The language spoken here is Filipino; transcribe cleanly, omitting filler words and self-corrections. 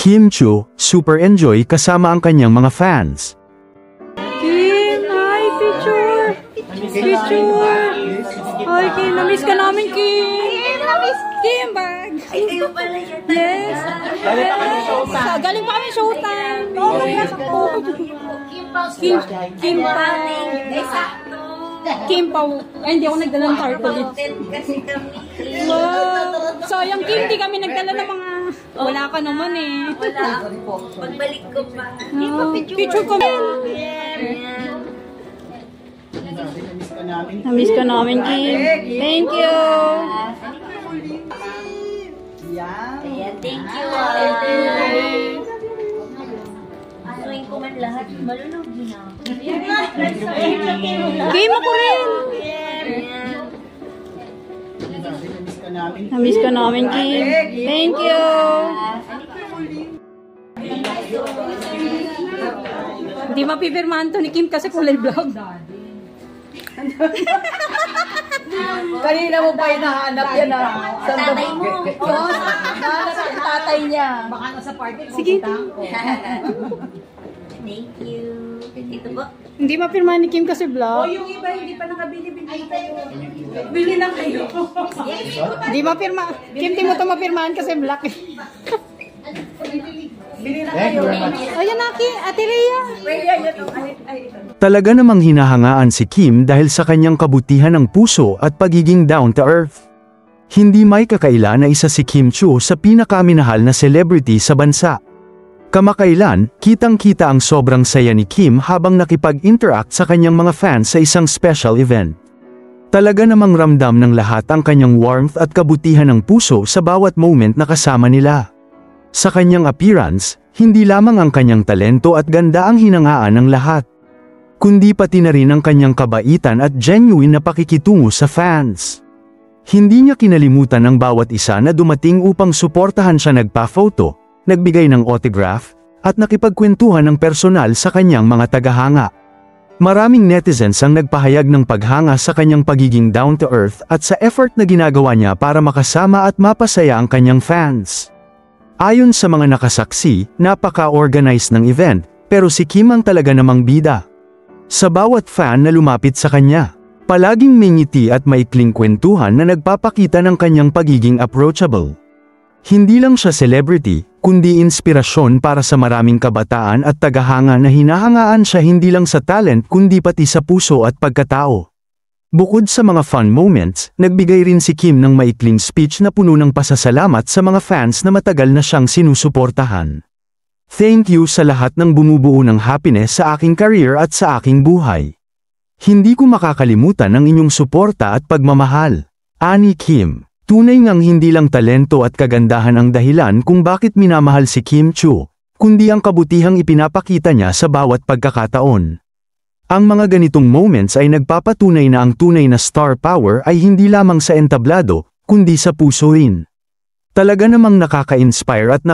Kim Chiu, super enjoy kasama ang kanyang mga fans. Kim, hi, picture! Picture! Hi, Kim, na-miss ka namin, Kim! Na-miss Kim, bag! Ay, kayo pala yan. Yes! Galing pa kami showtime! Kim Morning. Ay, sakto. Kim Pao. Ay, hindi ako nagdala ng tarpaulin. Kasi kami. Wow! Sayang, Kim, di kami nagdala ng mga... Wala ka naman eh. Wala ako. Pagbalik ko pa. Picture ko. Ayan. Na-miss ka namin, Kim. Thank you! Ayan, thank you. Asuin ko man lahat. Malulugi na. Kim, ako rin! Na-miss ka namin, Kim. Thank you! Hindi mapipirmahan to ni Kim kasi kulay vlog. Kanina mo pa hinahanap yan ah. Tatay mo. Nahanap yung tatay niya. Baka nasa party. Sige. Thank you. Ito po. Hindi mapirmahan ni Kim kasi vlog. Yung iba hindi pa nakabili, bili kayo. Bili lang kayo. Hindi mapirma. Kim, di mo ito mapirmahan kasi vlog. Bili na kayo. Ayan, Aki. Ate Rhea. Talaga namang hinahangaan si Kim dahil sa kanyang kabutihan ng puso at pagiging down to earth. Hindi may kakaila na isa si Kim Chiu sa pinakaminahal na celebrity sa bansa. Kamakailan, kitang-kita ang sobrang saya ni Kim habang nakipag-interact sa kanyang mga fans sa isang special event. Talaga namang ramdam ng lahat ang kanyang warmth at kabutihan ng puso sa bawat moment na kasama nila. Sa kanyang appearance, hindi lamang ang kanyang talento at ganda ang hinangaan ng lahat, kundi pati na rin ang kanyang kabaitan at genuine na pakikitungo sa fans. Hindi niya kinalimutan ang bawat isa na dumating upang suportahan siya, nagpa-photo, nagbigay ng autograph, at nakipagkwentuhan ng personal sa kanyang mga tagahanga. Maraming netizens ang nagpahayag ng paghanga sa kanyang pagiging down to earth at sa effort na ginagawa niya para makasama at mapasaya ang kanyang fans. Ayon sa mga nakasaksi, napaka-organized ng event, pero si Kim ang talaga namang bida. Sa bawat fan na lumapit sa kanya, palaging may ngiti at maikling kwentuhan na nagpapakita ng kanyang pagiging approachable. Hindi lang siya celebrity, kundi inspirasyon para sa maraming kabataan at tagahanga na hinahangaan siya hindi lang sa talent kundi pati sa puso at pagkatao. Bukod sa mga fun moments, nagbigay rin si Kim ng maikling speech na puno ng pasasalamat sa mga fans na matagal na siyang sinusuportahan. Thank you sa lahat ng bumubuo ng happiness sa aking career at sa aking buhay. Hindi ko makakalimutan ang inyong suporta at pagmamahal. Ani Kim. Tunay ngang hindi lang talento at kagandahan ang dahilan kung bakit minamahal si Kim Chiu, kundi ang kabutihang ipinapakita niya sa bawat pagkakataon. Ang mga ganitong moments ay nagpapatunay na ang tunay na star power ay hindi lamang sa entablado, kundi sa puso rin. Talaga namang nakaka-inspire at